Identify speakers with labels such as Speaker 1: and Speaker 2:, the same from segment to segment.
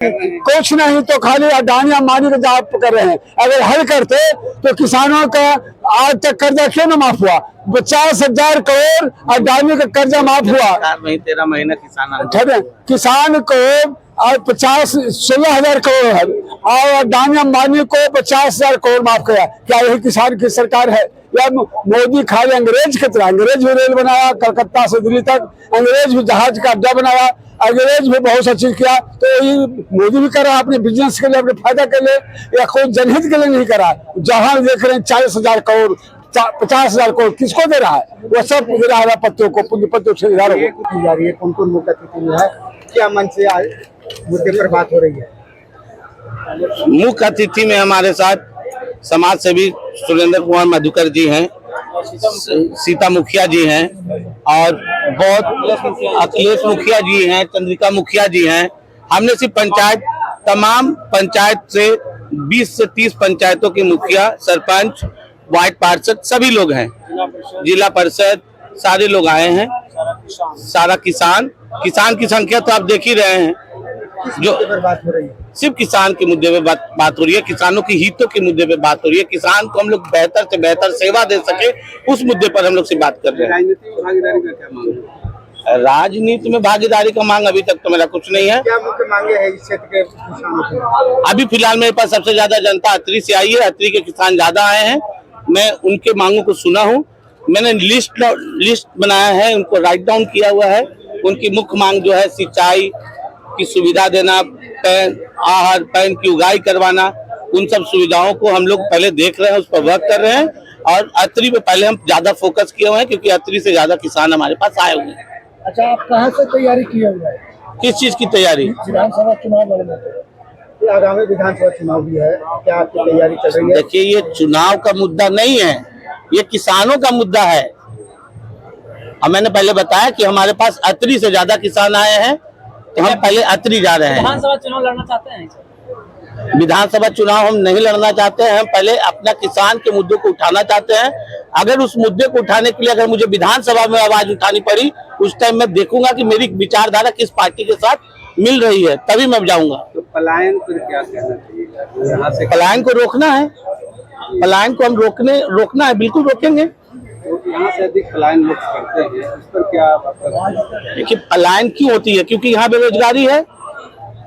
Speaker 1: कुछ नहीं तो खाली अडानी अंबानी का जाप कर रहे हैं। अगर हल करते तो किसानों का आज तक कर्जा क्यों न माफ हुआ? 50,000 करोड़ अडानी का कर्जा माफ हुआ।
Speaker 2: 13 महीना
Speaker 1: किसान को आज 16,000 करोड़ है और अडानी अंबानी को 50,000 करोड़ माफ किया। क्या यही किसान की सरकार है? या मोदी खाली अंग्रेज की तरह, अंग्रेज भी रेल बनाया कलकत्ता से दिल्ली तक, अंग्रेज भी जहाज का अड्डा बनाया, अंग्रेज भी बहुत सा चीज किया। तो ये मोदी भी कर रहा है अपने बिजनेस के लिए, अपने फायदा के लिए, या कोई जनहित के लिए नहीं कर रहा। जहां देख रहे हैं 40,000 करोड़ 50,000 करोड़ किसको दे रहा है? वो सब दे रहा है पत्तियों को, पूंजीपतियों से जा रही है।
Speaker 3: कौन कौन मुद्दा तिथि है, क्या मन से मुद्दे पर बात हो रही है?
Speaker 2: मुख्य अतिथि में हमारे साथ समाज सेवी सुरेंद्र कुमार मधुकर जी हैं, सीता मुखिया जी हैं और बहुत अखिलेश मुखिया जी हैं, चंद्रिका मुखिया जी हैं। हमने सिर्फ पंचायत, तमाम पंचायत से 20 से 30 पंचायतों के मुखिया, सरपंच, वार्ड पार्षद सभी लोग हैं, जिला परिषद सारे लोग आए हैं, सारा किसान की संख्या तो आप देख ही रहे हैं। जो
Speaker 3: बात हो रही है
Speaker 2: सिर्फ किसान के मुद्दे पे बात हो रही है, किसानों की हितों के मुद्दे पे बात हो रही है, किसान को हम लोग बेहतर से बेहतर सेवा दे सके उस मुद्दे पर हम लोग से बात कर रहे हैं।
Speaker 3: राजनीति में भागीदारी का क्या मांग है?
Speaker 2: राजनीति में भागीदारी का मांग अभी तक तो मेरा कुछ नहीं है।
Speaker 3: क्या मुख्य मांगे है इस क्षेत्र के किसानों की?
Speaker 2: अभी फिलहाल मेरे पास सबसे ज्यादा जनता अतरी से आई है, अतरी के किसान ज्यादा आए हैं। मैं उनके मांगों को सुना हूँ, मैंने लिस्ट बनाया है, उनको राइट डाउन किया हुआ है। उनकी मुख्य मांग जो है सिंचाई की सुविधा देना, आहार पैन की उगाई करवाना, उन सब सुविधाओं को हम लोग पहले देख रहे हैं, उस पर वर्क कर रहे हैं और अतरी पे पहले हम ज्यादा फोकस किए हुए हैं क्योंकि अतरी से ज्यादा किसान हमारे पास आए हुए हैं।
Speaker 3: अच्छा, आप कहाँ से तैयारी किए हुए हैं?
Speaker 2: किस चीज की तैयारी?
Speaker 3: विधानसभा चुनाव लड़ने के आगामी विधानसभा चुनाव भी है, क्या आपकी तैयारी चल रही है?
Speaker 2: देखिए, ये चुनाव का मुद्दा नहीं है, ये किसानों का मुद्दा है। और मैंने पहले बताया कि हमारे पास अतरी से ज्यादा किसान आए हैं, तो हम पहले अतरी जा रहे हैं।
Speaker 4: विधानसभा चुनाव लड़ना चाहते हैं?
Speaker 2: विधानसभा चुनाव हम नहीं लड़ना चाहते हैं, हम पहले अपना किसान के मुद्दों को उठाना चाहते हैं। अगर उस मुद्दे को उठाने के लिए अगर मुझे विधानसभा में आवाज उठानी पड़ी, उस टाइम मैं देखूंगा कि मेरी विचारधारा किस पार्टी के साथ मिल रही है, तभी मैं जाऊंगा।
Speaker 3: तो पलायन पर क्या कहना चाहिए? यहाँ से
Speaker 2: पलायन को रोकना है, पलायन को हम रोकना है, बिल्कुल रोकेंगे।
Speaker 3: यहाँ से अधिक पलायन लोग करते हैं, इस पर क्या?
Speaker 2: देखिए, पलायन क्यों होती है? क्योंकि यहाँ बेरोजगारी है।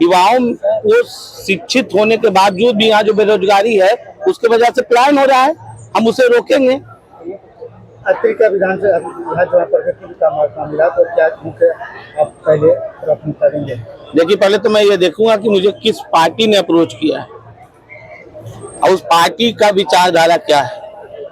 Speaker 2: युवाओं को शिक्षित होने के बावजूद भी यहाँ जो बेरोजगारी है उसके वजह से पलायन हो रहा है, हम उसे रोकेंगे।
Speaker 3: अतरी का विधानसभा प्रगति का मौका मिला तो क्या आप पहले प्राथमिकता देंगे?
Speaker 2: देखिए, पहले तो मैं ये देखूंगा कि मुझे किस पार्टी ने अप्रोच किया है और उस पार्टी का विचारधारा क्या है।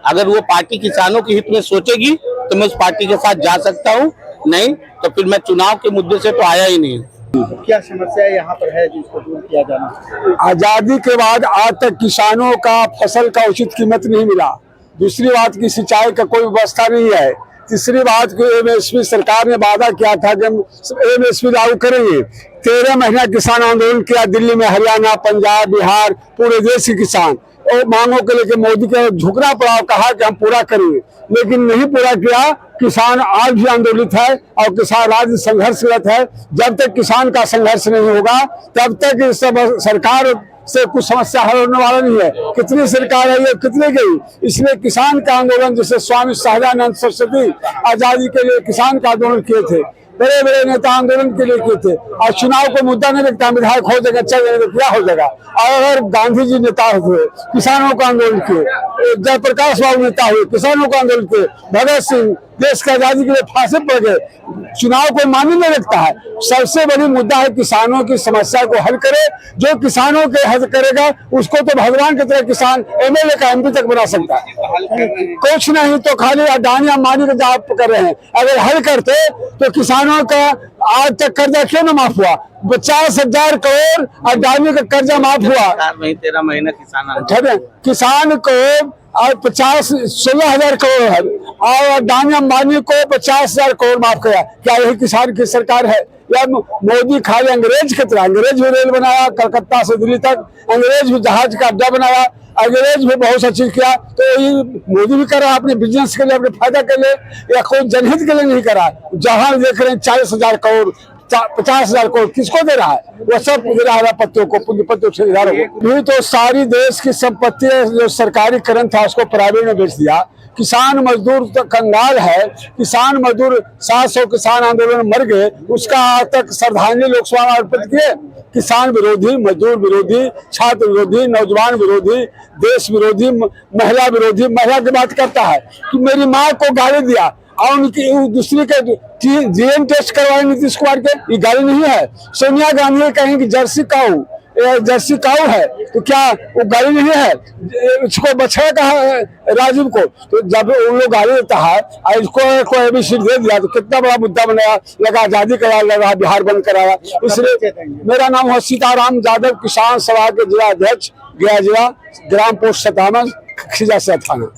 Speaker 2: अगर वो पार्टी किसानों के हित में सोचेगी तो मैं उस पार्टी के साथ जा सकता हूँ, नहीं तो फिर मैं चुनाव के मुद्दे से तो आया ही नहीं।
Speaker 3: क्या समस्या यहाँ पर है जिसको दूर किया जाना?
Speaker 1: आजादी के बाद आज तक किसानों का फसल का उचित कीमत नहीं मिला। दूसरी बात की सिंचाई का कोई व्यवस्था नहीं है। तीसरी बात को एमएसपी सरकार ने वादा किया था कि हम एमएसपी लागू करेंगे। 13 महीना किसान आंदोलन किया दिल्ली में, हरियाणा, पंजाब, बिहार, पूरे देश के किसान और मांगों को लेकर मोदी का झुकना पड़ा, कहा कि हम पूरा करेंगे, लेकिन नहीं पूरा किया। किसान आज भी आंदोलित है और किसान राज्य संघर्षरत है। जब तक किसान का संघर्ष नहीं होगा तब तक इस सरकार से कुछ समस्या हल होने वाला नहीं है। कितनी सरकार है ये, कितने गई? इसलिए किसान का आंदोलन, जैसे स्वामी सहजानंद सरस्वती आजादी के लिए किसान का आंदोलन किए थे, बड़े बड़े नेता आंदोलन के लिए किए थे। और चुनाव को मुद्दा नहीं रखता, विधायक हो जाएगा, चल जाएगा, क्या हो जाएगा। और अगर गांधी जी नेता हुए, किसानों का आंदोलन किए, जयप्रकाश बाबू नेता हुए, किसानों का आंदोलन किए, भगत सिंह देश की आजादी के लिए फांसी पड़ गए, चुनाव को मान्य नहीं रखता है। सबसे बड़ी मुद्दा है किसानों की समस्या को हल करे। जो किसानों के हल करेगा उसको तो भगवान की तरह किसान एमएलए का एमपी तक बना सकता है। कुछ नहीं तो खाली अडानी अंबानी का जाप कर रहे हैं। अगर हल करते तो किसानों का आज तक कर्जा क्यों न माफ हुआ? 50,000 करोड़ अडानी का कर्जा माफ हुआ।
Speaker 2: 13 महीना
Speaker 1: किसान को और 16,000 करोड़ है और अडानी अंबानी को 50,000 करोड़ माफ किया। क्या यही किसान की सरकार है? या मोदी खाली अंग्रेज की तरह, अंग्रेज भी रेल बनाया कलकत्ता से दिल्ली तक, अंग्रेज भी जहाज का अड्डा बनाया, अंग्रेज भी बहुत सा चीज किया। तो ये मोदी भी कर रहा है अपने बिजनेस के लिए, अपने फायदा के लिए, या कोई जनहित के लिए नहीं कर रहा। जहां देख रहे हैं 40,000 करोड़ 50,000 करोड़ किसको दे रहा है? वो सब दे रहा है पत्तियों को, पूंजीपतियों ठेकेदारों को। ये तो सारी देश की संपत्ति जो सरकारी करंट था उसको प्राइवेट में बेच दिया। किसान मजदूर तो कंगाल है। किसान मजदूर 700 किसान आंदोलन में मर गए, उसका आज तक श्रद्धांजलि लोकसभा में अर्पित किए। किसान विरोधी, मजदूर विरोधी, छात्र विरोधी, नौजवान विरोधी, देश विरोधी, महिला विरोधी, महिला की बात करता है कि मेरी माँ को गाली दिया और उनकी दूसरी के जीएन टेस्ट करवाए नीतीश कुमार के, ये गाली नहीं है। सोनिया गांधी कहेंगे जर्सी काऊ है तो क्या वो गाली नहीं है? इसको बछड़ा कहा है राजीव को, तो जब उन लोग गाली देता है और इसको एबीसीडी दे दिया तो कितना बड़ा मुद्दा बनाया, लगा आजादी करा, लगा बिहार बंद कराया। इसलिए मेरा नाम है सीताराम यादव, किसान सभा के जिला अध्यक्ष, गया जिला, ग्राम पोस्ट 57, खिजा से थाना।